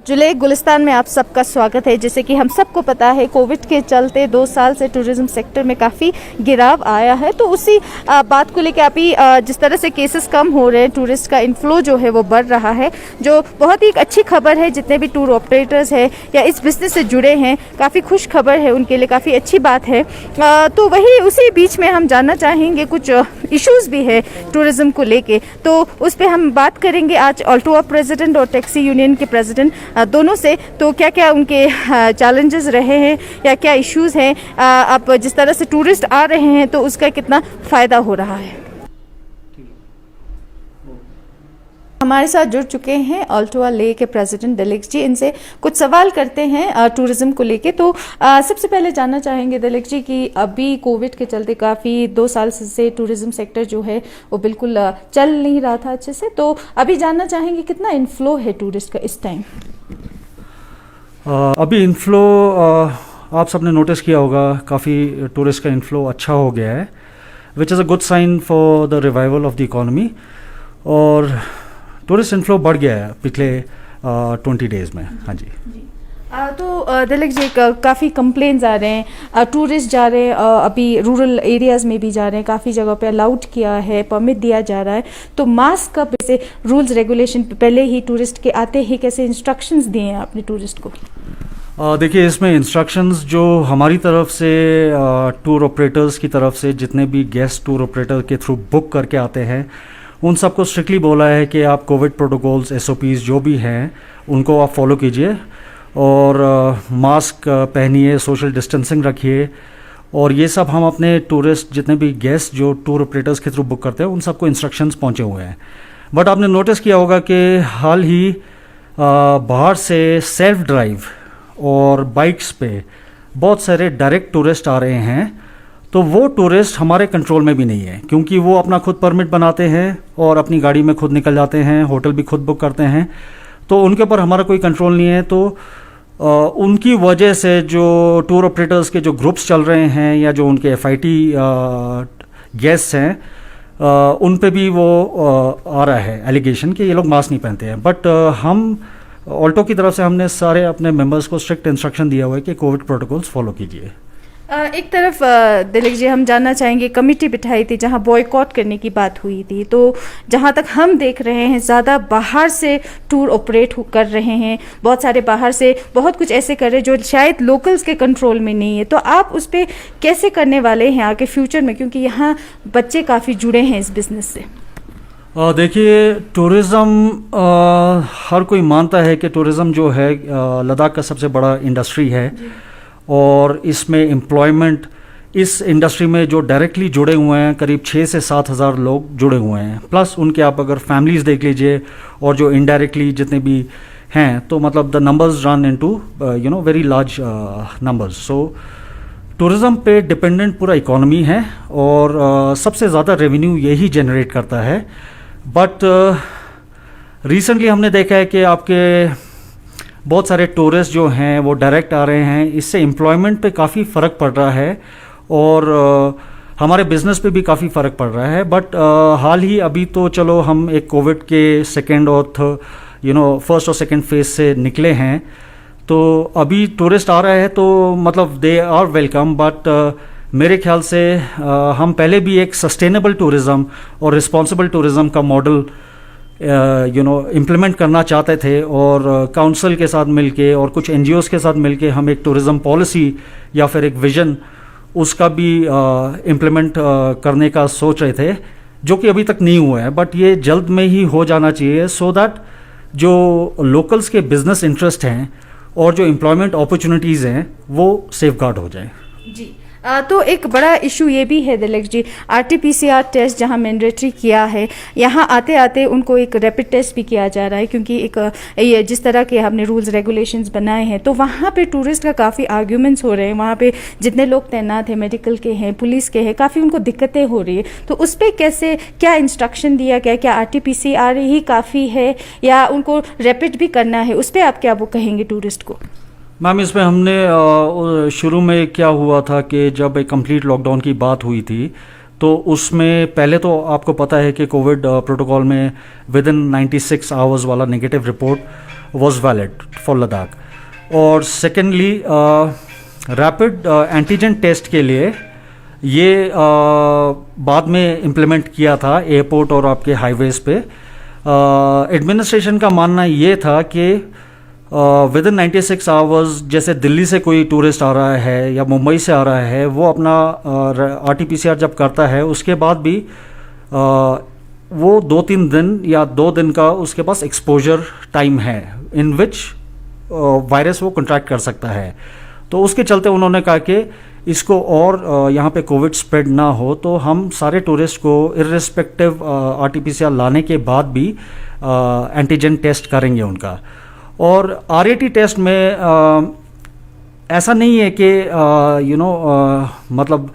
जुले गुलिस्तान में आप सबका स्वागत है। जैसे कि हम सबको पता है, कोविड के चलते 2 साल से टूरिज्म सेक्टर में काफ़ी गिराव आया है। तो उसी बात को लेकर अभी जिस तरह से केसेस कम हो रहे हैं, टूरिस्ट का इनफ्लो जो है वो बढ़ रहा है, जो बहुत ही एक अच्छी खबर है। जितने भी टूर ऑपरेटर्स हैं या इस बिज़नेस से जुड़े हैं, काफ़ी खुश खबर है उनके लिए, काफ़ी अच्छी बात है। तो वही उसी बीच में हम जानना चाहेंगे, कुछ इश्यूज़ भी है टूरिज्म को लेके, तो उस पर हम बात करेंगे आज ऑल्टोआ प्रेसिडेंट और टैक्सी यूनियन के प्रेसिडेंट दोनों से। तो क्या क्या उनके चैलेंजेस रहे हैं या क्या इश्यूज़ हैं, अब जिस तरह से टूरिस्ट आ रहे हैं तो उसका कितना फ़ायदा हो रहा है। हमारे साथ जुड़ चुके हैं ऑल्टोआ ले के प्रेसिडेंट दिलेक्स जी। इनसे कुछ सवाल करते हैं टूरिज्म को लेके। तो सबसे पहले जानना चाहेंगे दिलेक्स जी कि अभी कोविड के चलते काफ़ी 2 साल से टूरिज्म सेक्टर जो है वो बिल्कुल चल नहीं रहा था अच्छे से। तो अभी जानना चाहेंगे कितना इनफ्लो है टूरिस्ट का इस टाइम। अभी इनफ्लो आप सबने नोटिस किया होगा, काफ़ी टूरिस्ट का इनफ्लो अच्छा हो गया है, which is a good sign for the revival of the economy. और टूरिस्ट इनफ्लो बढ़ गया है पिछले 20 डेज़ में। हाँ जी। तो दिलेक्स जी, काफ़ी कंप्लेंट्स आ रहे हैं, टूरिस्ट जा रहे हैं, अभी रूरल एरियाज़ में भी जा रहे हैं, काफ़ी जगह पे अलाउड किया है, परमिट दिया जा रहा है। तो मास्क का वैसे रूल्स रेगुलेशन पहले ही टूरिस्ट के आते ही कैसे इंस्ट्रक्शंस दिए हैं आपने टूरिस्ट को? देखिए, इसमें इंस्ट्रक्शंस जो हमारी तरफ से टूर ऑपरेटर्स की तरफ से जितने भी गेस्ट टूर ऑपरेटर के थ्रू बुक करके आते हैं, उन सबको स्ट्रिक्टली बोला है कि आप कोविड प्रोटोकॉल्स, SOPs जो भी हैं उनको आप फॉलो कीजिए और मास्क पहनिए, सोशल डिस्टेंसिंग रखिए। और ये सब हम अपने टूरिस्ट जितने भी गेस्ट जो टूर ऑपरेटर्स के थ्रू बुक करते हैं उन सबको इंस्ट्रक्शंस पहुंचे हुए हैं। बट आपने नोटिस किया होगा कि हाल ही बाहर से सेल्फ ड्राइव और बाइक्स पे बहुत सारे डायरेक्ट टूरिस्ट आ रहे हैं। तो वो टूरिस्ट हमारे कंट्रोल में भी नहीं है, क्योंकि वो अपना खुद परमिट बनाते हैं और अपनी गाड़ी में खुद निकल जाते हैं, होटल भी खुद बुक करते हैं। तो उनके ऊपर हमारा कोई कंट्रोल नहीं है। तो उनकी वजह से जो टूर ऑपरेटर्स के जो ग्रुप्स चल रहे हैं या जो उनके FIT गेस्ट्स हैं, उन पे भी वो आ रहा है एलिगेशन कि ये लोग मास्क नहीं पहनते हैं। बट हम ऑल्टो की तरफ से हमने सारे अपने मेंबर्स को स्ट्रिक्ट इंस्ट्रक्शन दिया हुआ है कि कोविड प्रोटोकॉल्स फॉलो कीजिए। एक तरफ दिलेक्स जी, हम जानना चाहेंगे, कमेटी बिठाई थी जहां बॉयकॉट करने की बात हुई थी। तो जहां तक हम देख रहे हैं, ज़्यादा बाहर से टूर ऑपरेट कर रहे हैं, बहुत सारे बाहर से बहुत कुछ ऐसे कर रहे हैं जो शायद लोकल्स के कंट्रोल में नहीं है। तो आप उस पर कैसे करने वाले हैं आगे फ्यूचर में, क्योंकि यहाँ बच्चे काफ़ी जुड़े हैं इस बिज़नेस से? देखिए, टूरिज़्म हर कोई मानता है कि टूरिज़्म जो है लद्दाख का सबसे बड़ा इंडस्ट्री है और इसमें एम्प्लॉयमेंट, इस इंडस्ट्री में जो डायरेक्टली जुड़े हुए हैं करीब 6 से 7 हज़ार लोग जुड़े हुए हैं। प्लस उनके आप अगर फैमिलीज़ देख लीजिए और जो इनडायरेक्टली जितने भी हैं, तो मतलब the numbers run into very large numbers. So tourism पे डिपेंडेंट पूरा इकोनॉमी है और सबसे ज़्यादा रेवेन्यू यही जनरेट करता है। बट रिसेंटली हमने देखा है कि आपके बहुत सारे टूरिस्ट जो हैं वो डायरेक्ट आ रहे हैं, इससे एम्प्लॉयमेंट पे काफ़ी फ़र्क पड़ रहा है और हमारे बिज़नेस पे भी काफ़ी फ़र्क पड़ रहा है। बट हाल ही अभी तो चलो हम एक कोविड के सेकेंड और फर्स्ट और सेकेंड फेज से निकले हैं, तो अभी टूरिस्ट आ रहे हैं तो मतलब दे आर वेलकम। बट मेरे ख्याल से हम पहले भी एक सस्टेनेबल टूरिज़्म और रिस्पॉन्सिबल टूरिज़्म का मॉडल इम्प्लीमेंट करना चाहते थे और काउंसिल के साथ मिलके और कुछ NGOs के साथ मिलके हम एक टूरिज़्म पॉलिसी या फिर एक विज़न उसका भी इम्प्लीमेंट करने का सोच रहे थे, जो कि अभी तक नहीं हुआ है। बट ये जल्द में ही हो जाना चाहिए, सो दैट जो लोकल्स के बिजनेस इंटरेस्ट हैं और जो एम्प्लॉयमेंट अपॉर्चुनिटीज़ हैं वो सेफगार्ड हो जाए। जी, तो एक बड़ा इशू ये भी है दिलेक्स जी, RT-PCR टेस्ट जहां मैंडेटरी किया है, यहाँ आते आते उनको एक रैपिड टेस्ट भी किया जा रहा है, क्योंकि एक ये जिस तरह के हमने रूल्स रेगुलेशंस बनाए हैं, तो वहाँ पे टूरिस्ट का काफ़ी आर्ग्यूमेंट्स हो रहे हैं। वहाँ पे जितने लोग तैनात हैं, मेडिकल के हैं, पुलिस के हैं, काफ़ी उनको दिक्कतें हो रही है। तो उस पर कैसे, क्या इंस्ट्रक्शन दिया गया, क्या RT-PCR ही काफ़ी है या उनको रैपिड भी करना है, उस पर आप क्या वो कहेंगे टूरिस्ट को? मैम, इसमें हमने शुरू में क्या हुआ था कि जब एक कंप्लीट लॉकडाउन की बात हुई थी, तो उसमें पहले तो आपको पता है कि कोविड प्रोटोकॉल में विद इन 96 आवर्स वाला negative report was valid for Ladakh. और सेकेंडली रैपिड एंटीजन टेस्ट के लिए ये बाद में इम्प्लीमेंट किया था एयरपोर्ट और आपके हाईवेज़ पे. एडमिनिस्ट्रेशन का मानना ये था कि विद इन 96 आवर्स जैसे दिल्ली से कोई टूरिस्ट आ रहा है या मुंबई से आ रहा है, वो अपना RT-PCR जब करता है उसके बाद भी वो 2-3 दिन या 2 दिन का उसके पास एक्सपोजर टाइम है इन विच वायरस वो कंट्रैक्ट कर सकता है. तो उसके चलते उन्होंने कहा कि इसको और यहाँ पे कोविड स्प्रेड ना हो तो हम सारे टूरिस्ट को इर्रेस्पेक्टिव RT-PCR लाने के बाद भी एंटीजन टेस्ट करेंगे उनका. और RAT टेस्ट में ऐसा नहीं है कि मतलब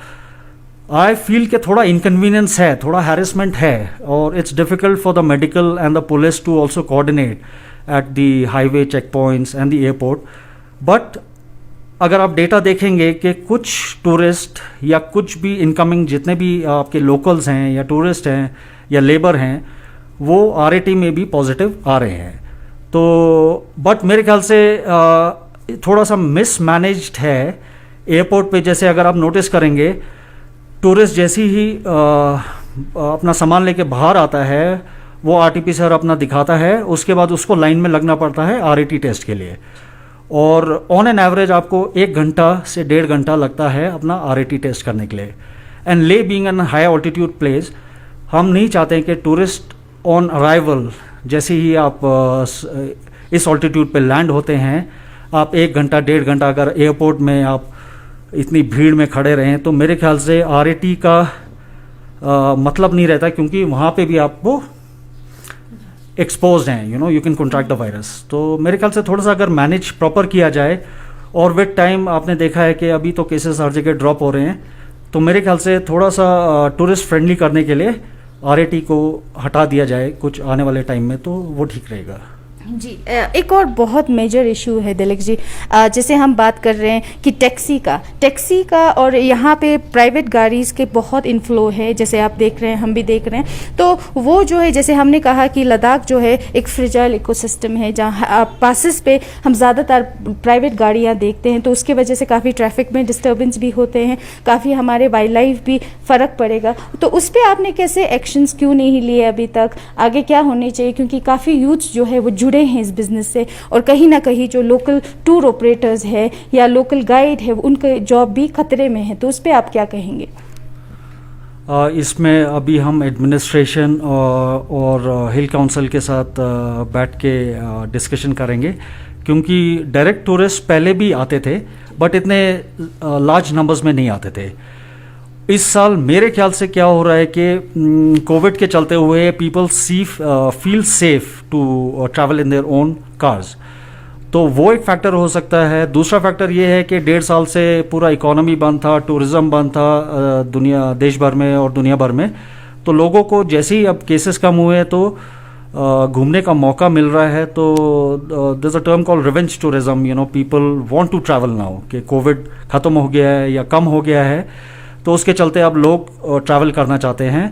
आई फील कि थोड़ा इनकन्वीनियंस है, थोड़ा हैरेसमेंट है, और it's difficult for the medical and the police to also coordinate at the highway check points and the airport. But अगर आप डेटा देखेंगे कि कुछ टूरिस्ट या कुछ भी इनकमिंग जितने भी आपके लोकल्स हैं या टूरिस्ट हैं या लेबर हैं, वो RAT में भी पॉजिटिव आ रहे हैं. तो बट मेरे ख्याल से थोड़ा सा मिसमैनेज्ड है एयरपोर्ट पे. जैसे अगर आप नोटिस करेंगे, टूरिस्ट जैसे ही अपना सामान लेके बाहर आता है वो RT-PCR अपना दिखाता है, उसके बाद उसको लाइन में लगना पड़ता है RAT टेस्ट के लिए. और ऑन एन एवरेज आपको 1 घंटा से 1.5 घंटा लगता है अपना RAT टेस्ट करने के लिए. एंड ले being an high altitude place, हम नहीं चाहते हैं कि टूरिस्ट ऑन अराइवल जैसे ही आप इस ऑल्टीट्यूड पे लैंड होते हैं, आप 1 घंटा 1.5 घंटा अगर एयरपोर्ट में आप इतनी भीड़ में खड़े रहें तो मेरे ख्याल से RAT का मतलब नहीं रहता, क्योंकि वहाँ पे भी आपको एक्सपोज हैं, you can contract the virus. तो मेरे ख्याल से थोड़ा सा अगर मैनेज प्रॉपर किया जाए, और विद टाइम आपने देखा है कि अभी तो केसेस हर जगह ड्रॉप हो रहे हैं, तो मेरे ख्याल से थोड़ा सा टूरिस्ट फ्रेंडली करने के लिए RAT को हटा दिया जाए कुछ आने वाले टाइम में, तो वो ठीक रहेगा. जी, एक और बहुत मेजर इशू है दिलीप जी, जैसे हम बात कर रहे हैं कि टैक्सी का और यहाँ पे प्राइवेट गाड़ीज़ के बहुत इन्फ्लो है, जैसे आप देख रहे हैं, हम भी देख रहे हैं. तो वो जो है, जैसे हमने कहा कि लद्दाख जो है एक फ्रिजाइल इकोसिस्टम है, जहाँ पासिस पे हम ज़्यादातर प्राइवेट गाड़ियाँ देखते हैं, तो उसके वजह से काफ़ी ट्रैफिक में डिस्टर्बेंस भी होते हैं, काफ़ी हमारे वाइल्ड लाइफ भी फ़र्क पड़ेगा. तो उस पर आपने कैसे एक्शंस क्यों नहीं लिए अभी तक, आगे क्या होने चाहिए, क्योंकि काफ़ी यूथ जो है वो जुड़े हैं इस बिजनेस से, और कहीं ना कहीं जो लोकल टूर ऑपरेटर्स है या लोकल गाइड है उनके जॉब भी खतरे में है. तो उस पर आप क्या कहेंगे? इसमें अभी हम एडमिनिस्ट्रेशन और हिल काउंसिल के साथ बैठ के डिस्कशन करेंगे, क्योंकि डायरेक्ट टूरिस्ट पहले भी आते थे बट इतने लार्ज नंबर्स में नहीं आते थे. इस साल मेरे ख्याल से क्या हो रहा है कि कोविड के चलते हुए people feel safe to travel in their own cars, तो वो एक फैक्टर हो सकता है. दूसरा फैक्टर ये है कि 1.5 साल से पूरा इकोनॉमी बंद था, टूरिज्म बंद था देश भर में और दुनिया भर में. तो लोगों को जैसे ही अब केसेस कम हुए तो घूमने का मौका मिल रहा है. तो there is a term called revenge tourism, people want to travel now कि कोविड ख़त्म हो गया है या कम हो गया है, तो उसके चलते अब लोग ट्रैवल करना चाहते हैं.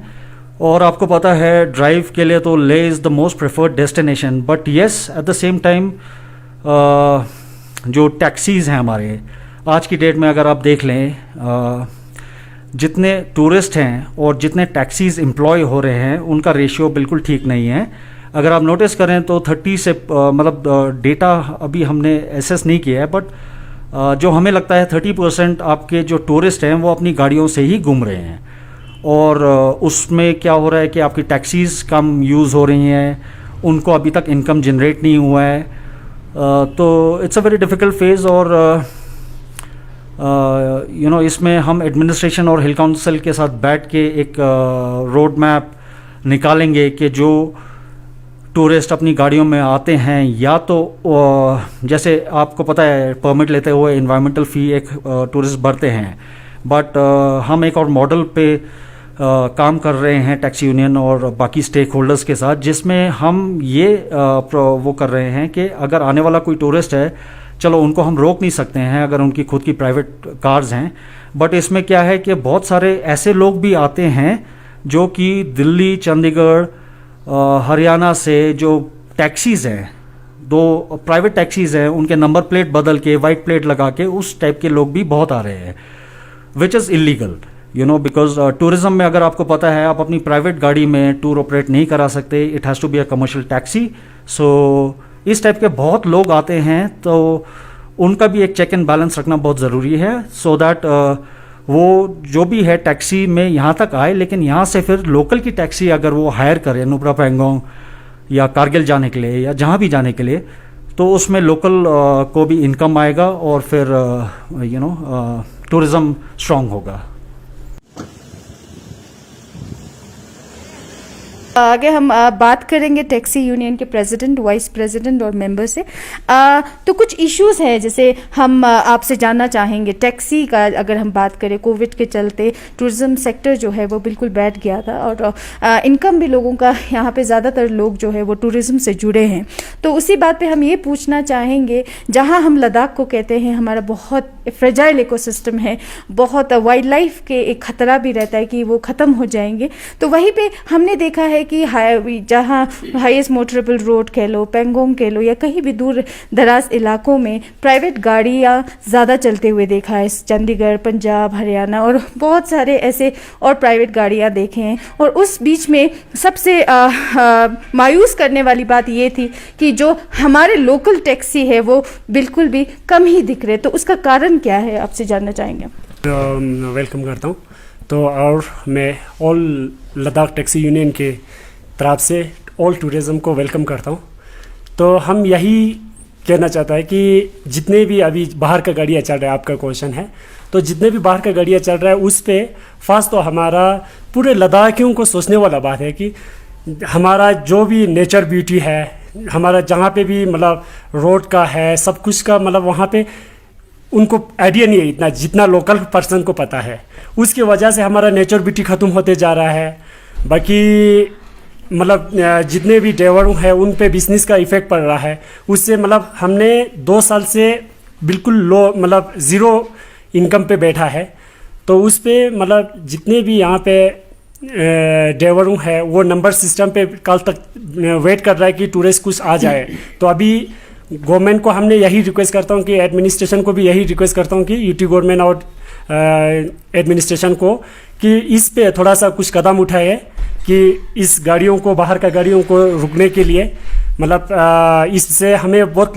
और आपको पता है ड्राइव के लिए तो ले is the most preferred destination. But yes, at the same time जो टैक्सीज़ हैं हमारे आज की डेट में अगर आप देख लें, जितने टूरिस्ट हैं और जितने टैक्सीज़ एम्प्लॉय हो रहे हैं उनका रेशियो बिल्कुल ठीक नहीं है. अगर आप नोटिस करें तो 30 से मतलब डेटा अभी हमने एसेस नहीं किया है, बट जो हमें लगता है 30% आपके जो टूरिस्ट हैं वो अपनी गाड़ियों से ही घूम रहे हैं. और उसमें क्या हो रहा है कि आपकी टैक्सीज़ कम यूज़ हो रही हैं, उनको अभी तक इनकम जनरेट नहीं हुआ है. तो it's a very difficult phase. और इसमें हम एडमिनिस्ट्रेशन और हिल काउंसिल के साथ बैठ के एक रोड मैप निकालेंगे कि जो टूरिस्ट अपनी गाड़ियों में आते हैं, या तो जैसे आपको पता है परमिट लेते हुए एनवायरमेंटल फ़ी एक टूरिस्ट भरते हैं, बट हम एक और मॉडल पे काम कर रहे हैं टैक्सी यूनियन और बाकी स्टेक होल्डर्स के साथ, जिसमें हम ये वो कर रहे हैं कि अगर आने वाला कोई टूरिस्ट है, चलो उनको हम रोक नहीं सकते हैं अगर उनकी खुद की प्राइवेट कार्स हैं, बट इसमें क्या है कि बहुत सारे ऐसे लोग भी आते हैं जो कि दिल्ली, चंडीगढ़, हरियाणा से जो टैक्सीज़ हैं दो प्राइवेट टैक्सीज हैं उनके नंबर प्लेट बदल के वाइट प्लेट लगा के उस टाइप के लोग भी बहुत आ रहे हैं, which is illegal, you know, because tourism में अगर आपको पता है आप अपनी प्राइवेट गाड़ी में टूर ऑपरेट नहीं करा सकते, it has to be a commercial taxi. So इस टाइप के बहुत लोग आते हैं, तो उनका भी एक चेक एंड बैलेंस रखना बहुत ज़रूरी है, सो दैट वो जो भी है टैक्सी में यहाँ तक आए, लेकिन यहाँ से फिर लोकल की टैक्सी अगर वो हायर करे नुब्रा पैंगोंग या कारगिल जाने के लिए या जहाँ भी जाने के लिए, तो उसमें लोकल को भी इनकम आएगा और फिर यू नो टूरिज़्म स्ट्रॉन्ग होगा। आगे हम बात करेंगे टैक्सी यूनियन के प्रेसिडेंट, वाइस प्रेसिडेंट और मेंबर से। तो कुछ इश्यूज हैं, जैसे हम आपसे जानना चाहेंगे टैक्सी का। अगर हम बात करें, कोविड के चलते टूरिज्म सेक्टर जो है वो बिल्कुल बैठ गया था और इनकम भी लोगों का, यहाँ पे ज़्यादातर लोग जो है वो टूरिज्म से जुड़े हैं। तो उसी बात पे हम ये पूछना चाहेंगे, जहाँ हम लद्दाख को कहते हैं हमारा बहुत फ्रेजाइल इकोसिस्टम है, बहुत वाइल्ड लाइफ के एक खतरा भी रहता है कि वो ख़त्म हो जाएंगे, तो वहीं पे हमने देखा है कि जहाँ हाईएस्ट मोटरेबल रोड कह लो, पेंगोंग कह लो, या कहीं भी दूर दराज इलाकों में प्राइवेट गाड़ियाँ ज़्यादा चलते हुए देखा है। चंडीगढ़, पंजाब, हरियाणा और बहुत सारे ऐसे और प्राइवेट गाड़ियाँ देखे हैं। और उस बीच में सबसे मायूस करने वाली बात ये थी कि जो हमारे लोकल टैक्सी है वो बिल्कुल भी कम ही दिख रहे। तो उसका कारण क्या है, आपसे जानना चाहेंगे। वेलकम करता हूँ। तो और मैं ऑल लद्दाख टैक्सी यूनियन के तरफ से ऑल टूरिज़्म को वेलकम करता हूँ। तो हम यही कहना चाहता है कि जितने भी अभी बाहर का गाड़ियाँ चल रहा है, आपका क्वेश्चन है, तो जितने भी बाहर का गाड़ियाँ चल रहा है उस पे फास्ट तो हमारा पूरे लद्दाखियों को सोचने वाला बात है कि हमारा जो भी नेचर ब्यूटी है, हमारा जहाँ पे भी मतलब रोड का है, सब कुछ का मतलब वहाँ पे उनको आइडिया नहीं है इतना जितना लोकल पर्सन को पता है। उसकी वजह से हमारा नेचर ब्यूटी ख़त्म होते जा रहा है। बाकी मतलब जितने भी ड्राइवर हैं उन पे बिजनेस का इफ़ेक्ट पड़ रहा है। उससे मतलब हमने 2 साल से बिल्कुल लो मतलब ज़ीरो इनकम पे बैठा है। तो उस पे मतलब जितने भी यहाँ पे ड्राइवर है वो नंबर सिस्टम पे कल तक वेट कर रहा है कि टूरिस्ट कुछ आ जाए। तो अभी गवर्नमेंट को हमने यही रिक्वेस्ट करता हूँ कि एडमिनिस्ट्रेशन को भी यही रिक्वेस्ट करता हूँ कि यूटी गवर्नमेंट और एडमिनिस्ट्रेशन को कि इस पे थोड़ा सा कुछ कदम उठाए कि इस गाड़ियों को, बाहर का गाड़ियों को रुकने के लिए मतलब इससे हमें बहुत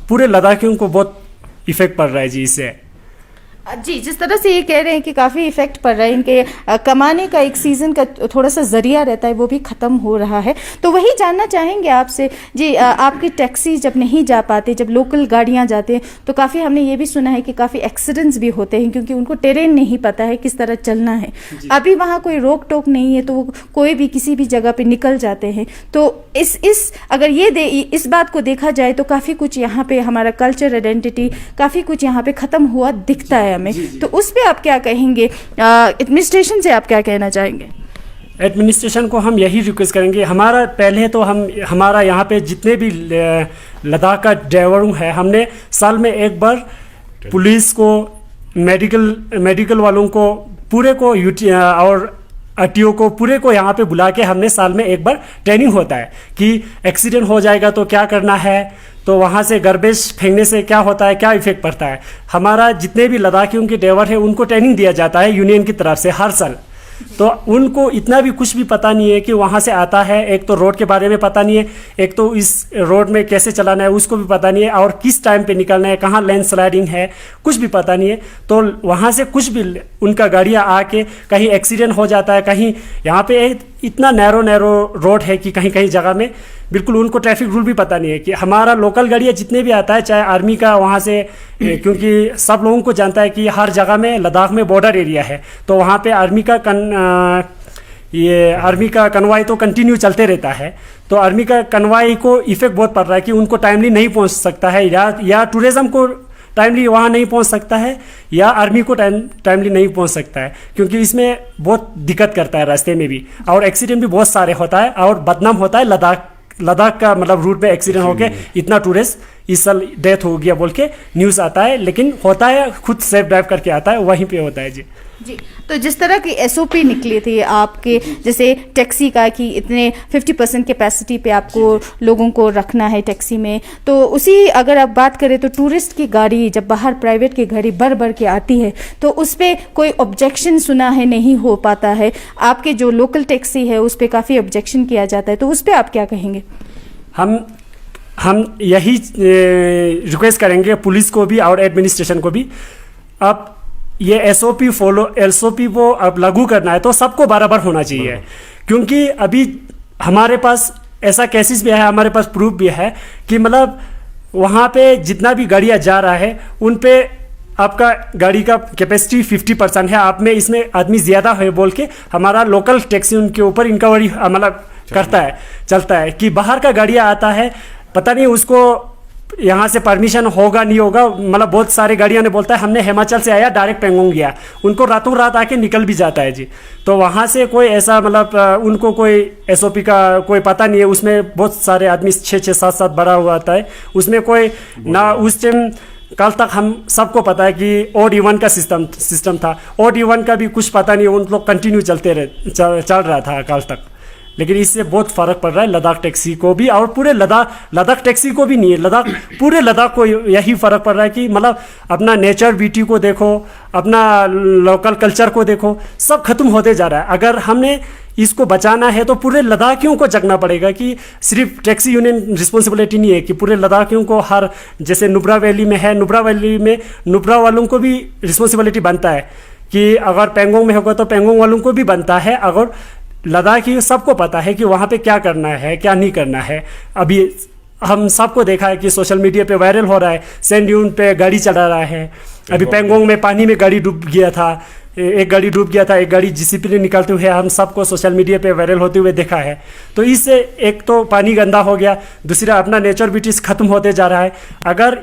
पूरे लद्दाखियों को बहुत इफ़ेक्ट पड़ रहा है जी इससे। जी, जिस तरह से ये कह रहे हैं कि काफ़ी इफेक्ट पड़ रहा है, इनके कमाने का एक सीज़न का थोड़ा सा जरिया रहता है वो भी ख़त्म हो रहा है। तो वही जानना चाहेंगे आपसे जी, आपकी टैक्सी जब नहीं जा पाते, जब लोकल गाड़ियां जाते हैं तो काफ़ी हमने ये भी सुना है कि काफ़ी एक्सीडेंट्स भी होते हैं क्योंकि उनको टेरेन नहीं पता है किस तरह चलना है। अभी वहाँ कोई रोक टोक नहीं है तो वो कोई भी किसी भी जगह पर निकल जाते हैं। तो अगर इस बात को देखा जाए तो काफ़ी कुछ यहाँ पे हमारा कल्चर आइडेंटिटी काफ़ी कुछ यहाँ पे ख़त्म हुआ दिखता है हमें। तो उस पे आप क्या कहेंगे, एडमिनिस्ट्रेशन से आप क्या कहना चाहेंगे? एडमिनिस्ट्रेशन को हम यही रिक्वेस्ट करेंगे, हमारा पहले तो हमारा यहाँ पे जितने भी लद्दाख का ड्राइवर है हमने साल में एक बार पुलिस को, मेडिकल वालों को पूरे को और आरटीओ को पूरे को यहाँ पे बुला के हमने साल में एक बार ट्रेनिंग होता है कि एक्सीडेंट हो जाएगा तो क्या करना है, तो वहाँ से गार्बेज फेंकने से क्या होता है, क्या इफेक्ट पड़ता है। हमारा जितने भी लद्दाखियों के ड्राइवर हैं उनको ट्रेनिंग दिया जाता है यूनियन की तरफ से हर साल। तो उनको इतना भी कुछ भी पता नहीं है कि वहाँ से आता है, एक तो रोड के बारे में पता नहीं है, एक तो इस रोड में कैसे चलाना है उसको भी पता नहीं है, और किस टाइम पे निकलना है, कहाँ लैंड स्लाइडिंग है, कुछ भी पता नहीं है। तो वहाँ से कुछ भी उनका गाड़ियाँ आके कहीं एक्सीडेंट हो जाता है, कहीं यहाँ पे इतना नैरो रोड है कि कहीं कहीं जगह में बिल्कुल उनको ट्रैफिक रूल भी पता नहीं है कि हमारा लोकल गाड़ियाँ जितने भी आता है, चाहे आर्मी का वहाँ से, क्योंकि सब लोगों को जानता है कि हर जगह में लद्दाख में बॉर्डर एरिया है, तो वहाँ पे आर्मी का कन्वाई तो कंटिन्यू चलते रहता है। तो आर्मी का कन्वाई को इफेक्ट बहुत पड़ रहा है कि उनको टाइमली नहीं पहुँच सकता है, या टूरिज्म को टाइमली वहाँ नहीं पहुँच सकता है, या आर्मी को टाइमली नहीं पहुँच सकता है, क्योंकि इसमें बहुत दिक्कत करता है रास्ते में भी, और एक्सीडेंट भी बहुत सारे होता है और बदनाम होता है लद्दाख का मतलब रूट पे एक्सीडेंट होके इतना टूरिस्ट इस साल डेथ हो गया बोल के न्यूज़ आता है, लेकिन होता है खुद सेल्फ ड्राइव करके आता है, वहीं पे होता है जी। जी, तो जिस तरह की एसओपी निकली थी आपके, जैसे टैक्सी का कि इतने 50% कैपेसिटी पे आपको लोगों को रखना है टैक्सी में, तो उसी अगर आप बात करें तो टूरिस्ट की गाड़ी जब बाहर प्राइवेट की गाड़ी भर के आती है तो उस पर कोई ऑब्जेक्शन सुना है नहीं हो पाता है, आपके जो लोकल टैक्सी है उस पर काफ़ी ऑब्जेक्शन किया जाता है, तो उस पर आप क्या कहेंगे? हम यही रिक्वेस्ट करेंगे पुलिस को भी और एडमिनिस्ट्रेशन को भी, अब ये एसओपी वो अब लागू करना है तो सबको बराबर होना चाहिए, क्योंकि अभी हमारे पास ऐसा केसेस भी है, हमारे पास प्रूफ भी है कि मतलब वहाँ पे जितना भी गाड़ियाँ जा रहा है उन पे आपका गाड़ी का कैपेसिटी 50% है, आप में इसमें आदमी ज़्यादा है बोल के हमारा लोकल टैक्सी उनके ऊपर इंक्वायरी मतलब चलता है कि बाहर का गाड़ियाँ आता है, पता नहीं उसको यहाँ से परमिशन होगा नहीं होगा, मतलब बहुत सारे गाड़ियाँ ने बोलता है हमने हिमाचल से आया डायरेक्ट पेंगोंग गया, उनको रातों रात आके निकल भी जाता है जी। तो वहाँ से कोई ऐसा मतलब उनको कोई एसओपी का कोई पता नहीं है, उसमें बहुत सारे आदमी 6-6, 7-7 भरा हुआ आता है, उसमें कोई ना उस टाइम कल तक हम सबको पता है कि ओड इवन का सिस्टम था, ओड इवन का भी कुछ पता नहीं, उन लोग कंटिन्यू चल रहा था कल तक, लेकिन इससे बहुत फ़र्क पड़ रहा है लद्दाख टैक्सी को भी, और पूरे लद्दाख टैक्सी को भी नहीं है, पूरे लद्दाख को यही फ़र्क पड़ रहा है कि मतलब अपना नेचर ब्यूटी को देखो, अपना लोकल कल्चर को देखो, सब खत्म होते जा रहा है। अगर हमने इसको बचाना है तो पूरे लद्दाखियों को जगना पड़ेगा कि सिर्फ टैक्सी यूनियन रिस्पॉन्सिबिलिटी नहीं है, कि पूरे लद्दाखियों को हर जैसे नुब्रा वैली में है, नुब्रा वैली में नुब्रा वालों को भी रिस्पॉन्सिबिलिटी बनता है कि अगर पेंगोंग में होगा तो पेंगोंग वालों को भी बनता है, अगर लद्दाखी सबको पता है कि वहाँ पे क्या करना है क्या नहीं करना है। अभी हम सबको देखा है कि सोशल मीडिया पे वायरल हो रहा है, सैंड ड्यून पे गाड़ी चला रहा है, अभी पेंगोंग में पानी में गाड़ी डूब गया था, एक गाड़ी डूब गया था, एक गाड़ी जीसीपी ने निकलते हुए हम सबको सोशल मीडिया पे वायरल होते हुए देखा है। तो इससे एक तो पानी गंदा हो गया, दूसरा अपना नेचर ब्यूटीज खत्म होते जा रहा है। अगर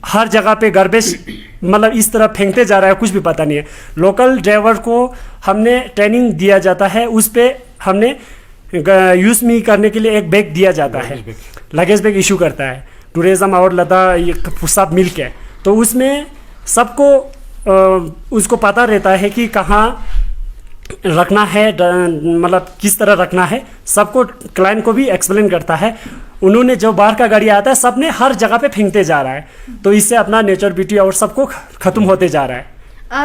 हर जगह पे गार्बेज मतलब इस तरह फेंकते जा रहा है, कुछ भी पता नहीं है। लोकल ड्राइवर को हमने ट्रेनिंग दिया जाता है, उस पर हमने यूज़ में करने के लिए एक बैग दिया जाता है, लगेज बैग इशू करता है टूरिज़्म और लद्दाख सब मिल के, तो उसमें सबको उसको पता रहता है कि कहाँ रखना है, मतलब किस तरह रखना है, सबको क्लाइंट को भी एक्सप्लेन करता है। उन्होंने जो बाहर का गाड़ी आता है सबने हर जगह पे फेंकते जा रहा है, तो इससे अपना नेचर ब्यूटी और सबको खत्म होते जा रहा है।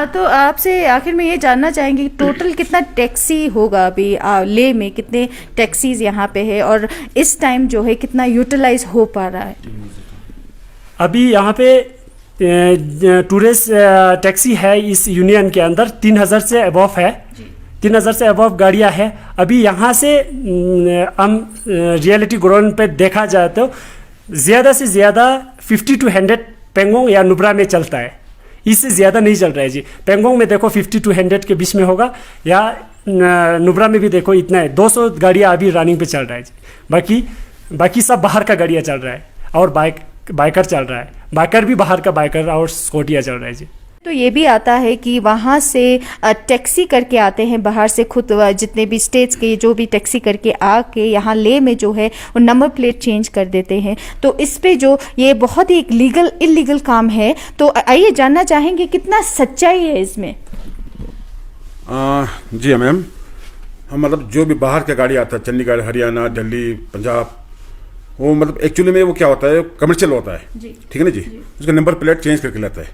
तो आपसे आखिर में ये जानना चाहेंगे टोटल कितना टैक्सी होगा अभी ले में, कितने टैक्सीज यहाँ पे है और इस टाइम जो है कितना यूटिलाइज हो पा रहा है? अभी यहाँ पे टूरिस्ट टैक्सी है इस यूनियन के अंदर 3000 से अबव है, 3000 से अबव गाड़ियाँ है। अभी यहाँ से हम रियलिटी ग्राउंड पे देखा जाए तो ज़्यादा से ज़्यादा 50 to 100 पेंगोंग या नुब्रा में चलता है, इससे ज़्यादा नहीं चल रहा है जी। पेंगोंग में देखो 50 to 100 के बीच में होगा, या नुब्रा में भी देखो इतना है, 200 गाड़ियाँ अभी रनिंग पे चल रहा है जी। बाकी सब बाहर का गाड़ियाँ चल रहा है, और बाइकर चल रहा है, बाइकर भी बाहर का बाइकर और स्कूटियाँ चल रहा है जी। तो ये भी आता है कि वहाँ से टैक्सी करके आते हैं बाहर से, खुद जितने भी स्टेट्स के जो भी टैक्सी करके आके यहाँ ले में जो है वो नंबर प्लेट चेंज कर देते हैं, तो इस पे जो ये बहुत ही एक लीगल इलीगल काम है। तो आइए जानना चाहेंगे कितना सच्चाई है इसमें। जी मैम, हम मतलब जो भी बाहर का गाड़ी आता है, चंडीगढ़, हरियाणा, दिल्ली, पंजाब, वो मतलब एक्चुअली में वो क्या होता है, कमर्शियल होता है, ठीक है ना जी। उसका नंबर प्लेट चेंज करके लाता है,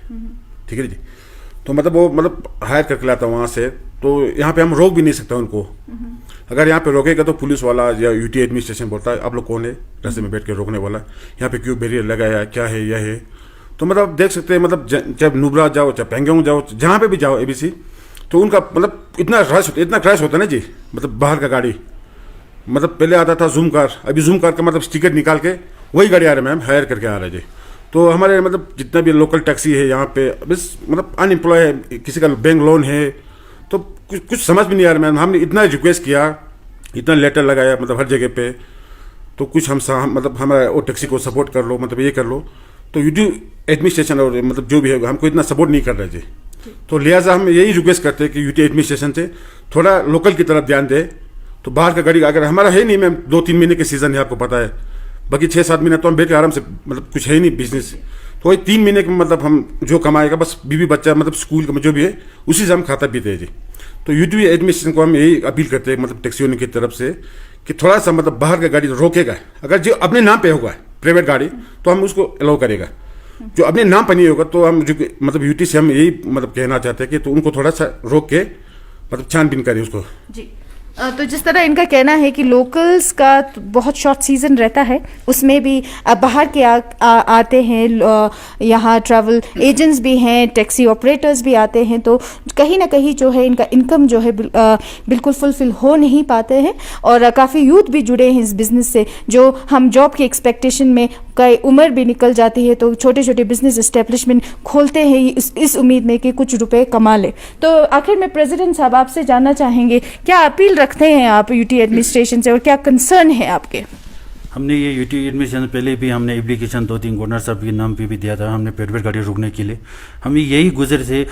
ठीक है जी। तो मतलब वो मतलब हायर करके लाता है वहाँ से, तो यहाँ पे हम रोक भी नहीं सकते उनको। अगर यहाँ पे रोकेगा तो पुलिस वाला या यूटी एडमिनिस्ट्रेशन बोलता है आप लोग कौन है रास्ते में बैठ के रोकने वाला, यहाँ पे क्यों बैरियर लगाया, क्या है यह है। तो मतलब देख सकते हैं, मतलब जब नुब्रा जाओ, चाहे पेंगोंग जाओ, जहाँ पे भी जाओ एबीसी, तो उनका मतलब इतना क्रैश होता है ना जी। मतलब बाहर का गाड़ी, मतलब पहले आता था जूम कार, अभी जूम कार का मतलब स्टिकर निकाल के वही गाड़ी आ रहा है मैम, हायर करके आ रहा है जी। तो हमारे मतलब जितना भी लोकल टैक्सी है यहाँ पे बस मतलब अनएम्प्लॉय है, किसी का बैंक लोन है, तो कुछ समझ में नहीं आ रहा मैम। हमने इतना रिक्वेस्ट किया, इतना लेटर लगाया मतलब हर जगह पे, तो कुछ हम मतलब हमारा वो टैक्सी को सपोर्ट कर लो, मतलब ये कर लो, तो यूटी एडमिनिस्ट्रेशन और मतलब जो भी है हमको इतना सपोर्ट नहीं कर रहे जी। तो लिहाजा हम यही रिक्वेस्ट करते हैं कि यूटी एडमिनिस्ट्रेशन से थोड़ा लोकल की तरफ ध्यान दे। तो बाहर का गाड़ी अगर हमारा है नहीं मैम, 2-3 महीने के सीज़न है, आपको पता है बाकी 6-7 महीने तो हम बैठ के आराम से, मतलब कुछ है ही नहीं बिजनेस, तो वही 3 महीने में मतलब हम जो कमाएगा बस बीवी बच्चा मतलब स्कूल का जो भी है उसी से हम खाता पीते हैं जी। तो यूटी एडमिनिस्ट्रेशन को हम यही अपील करते हैं मतलब टैक्सी यूनियन की तरफ से कि थोड़ा सा मतलब बाहर का गाड़ी रोकेगा, अगर जो अपने नाम पे होगा प्राइवेट गाड़ी तो हम उसको अलाउ करेगा, जो अपने नाम पर नहीं होगा तो हम जो मतलब यूटी से हम यही मतलब कहना चाहते हैं कि तो उनको थोड़ा सा रोक के मतलब छानबीन करें उसको जी। तो जिस तरह इनका कहना है कि लोकल्स का तो बहुत शॉर्ट सीजन रहता है, उसमें भी बाहर के आते हैं, यहाँ ट्रैवल एजेंट्स भी हैं, टैक्सी ऑपरेटर्स भी आते हैं, तो कहीं ना कहीं जो है इनका इनकम जो है बिल्कुल फुलफिल हो नहीं पाते हैं। और काफ़ी यूथ भी जुड़े हैं इस बिज़नेस से, जो हम जॉब की एक्सपेक्टेशन में कई उम्र भी निकल जाती है तो छोटे छोटे बिजनेस इस्टेब्लिशमेंट खोलते हैं इस उम्मीद में कि कुछ रुपए कमा ले। तो आखिर में प्रेसिडेंट साहब आपसे जानना चाहेंगे, क्या अपील रखते हैं आप यूटी एडमिनिस्ट्रेशन से और क्या कंसर्न है आपके? हमने ये यूटी एडमिनिस्ट्रेशन पहले भी हमने एप्लीकेशन 2-3 गवर्नर साहब के नाम पे भी दिया था, हमने प्राइवेट गाड़ी रोकने के लिए, हमें यही गुजर से,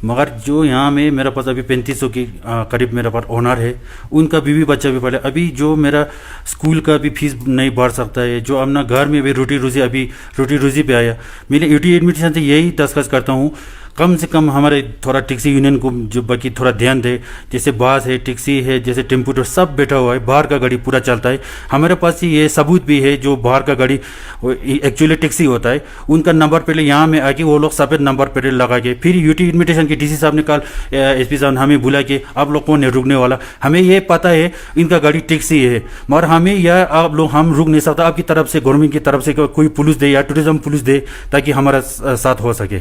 मगर जो यहाँ में मेरे पास अभी 3500 की करीब मेरे पास ओनर है, उनका बीवी बच्चा भी पड़े, अभी जो मेरा स्कूल का भी फीस नहीं बढ़ सकता है, जो अपना घर में भी रोटी रोजी पे आया। मैं यूटी एडमिनिस्ट्रेशन से यही दरख्वास्त करता हूँ, कम से कम हमारे थोड़ा टैक्सी यूनियन को जो बाकी थोड़ा ध्यान दे, जैसे बस है, टैक्सी है, जैसे टेम्पो तो सब बैठा हुआ है, बाहर का गाड़ी पूरा चलता है। हमारे पास ये सबूत भी है, जो बाहर का गाड़ी एक्चुअली टैक्सी होता है, उनका नंबर पहले यहाँ में आके वो लोग सफ़ेद नंबर पहले लगा के, फिर यूटी एडमिनिस्ट्रेशन के डीसी साहब ने कल एसपी साहब ने हमें बुला के आप लोग कौन है रुकने वाला, हमें ये पता है इनका गाड़ी टैक्सी है, मगर हमें यह आप लोग हम रुक नहीं सकता, आपकी तरफ से गवर्नमेंट की तरफ से कोई पुलिस दे या टूरिज्म पुलिस दे ताकि हमारा साथ हो सके।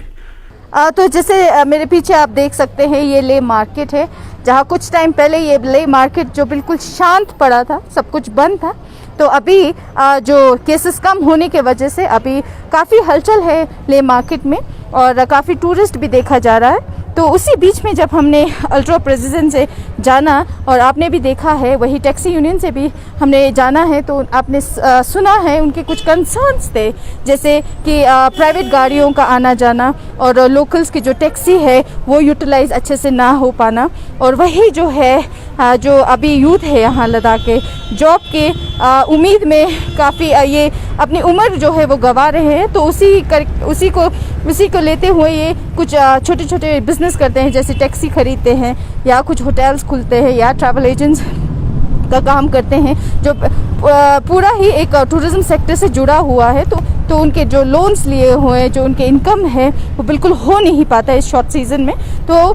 तो जैसे मेरे पीछे आप देख सकते हैं ये ले मार्केट है, जहाँ कुछ टाइम पहले ये ले मार्केट जो बिल्कुल शांत पड़ा था, सब कुछ बंद था, तो अभी जो केसेस कम होने के वजह से अभी काफ़ी हलचल है ले मार्केट में और काफ़ी टूरिस्ट भी देखा जा रहा है। तो उसी बीच में जब हमने अल्ट्रा प्रेसिडेंट से जाना और आपने भी देखा है, वही टैक्सी यूनियन से भी हमने जाना है, तो आपने सुना है उनके कुछ कंसर्न्स थे, जैसे कि प्राइवेट गाड़ियों का आना जाना और लोकल्स की जो टैक्सी है वो यूटिलाइज अच्छे से ना हो पाना, और वही जो है जो अभी यूथ है यहाँ लद्दाख के जॉब के उम्मीद में काफ़ी ये अपनी उम्र जो है वो गंवा रहे हैं, तो उसी को लेते हुए ये कुछ छोटे छोटे बिजनेस करते हैं, जैसे टैक्सी खरीदते हैं या कुछ होटल्स खुलते हैं या ट्रैवल एजेंट्स का काम करते हैं, जो पूरा ही एक टूरिज्म सेक्टर से जुड़ा हुआ है। तो उनके जो लोन्स लिए हुए हैं, जो उनके इनकम है वो बिल्कुल हो नहीं पाता इस शॉर्ट सीजन में। तो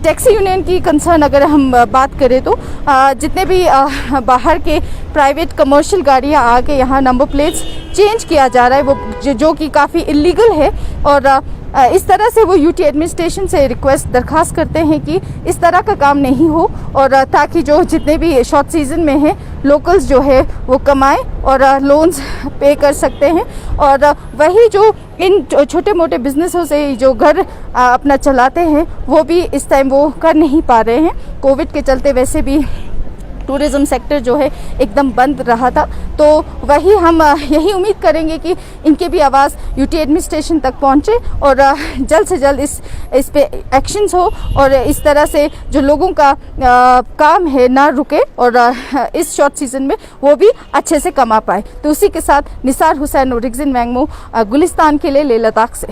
टैक्सी यूनियन की कंसर्न अगर हम बात करें तो जितने भी बाहर के प्राइवेट कमर्शियल गाड़ियाँ आके यहाँ नंबर प्लेट्स चेंज किया जा रहा है, वो जो कि काफ़ी इलीगल है, और इस तरह से वो यूटी एडमिनिस्ट्रेशन से दरख्वास्त करते हैं कि इस तरह का काम नहीं हो, और ताकि जो जितने भी शॉर्ट सीजन में हैं लोकल्स जो है वो कमाएं और लोन्स पे कर सकते हैं, और वही जो इन छोटे मोटे बिजनेसों से जो घर अपना चलाते हैं वो भी इस टाइम वो कर नहीं पा रहे हैं। कोविड के चलते वैसे भी टूरिज़्म सेक्टर जो है एकदम बंद रहा था, तो वही हम यही उम्मीद करेंगे कि इनकी भी आवाज़ यूटी एडमिनिस्ट्रेशन तक पहुंचे और जल्द से जल्द इस पे एक्शंस हो, और इस तरह से जो लोगों का काम है ना रुके, और इस शॉर्ट सीजन में वो भी अच्छे से कमा पाए। तो उसी के साथ निसार हुसैन और रिगजिन मैंगमो गुलिस्तान के लिए लेह लद्दाख से।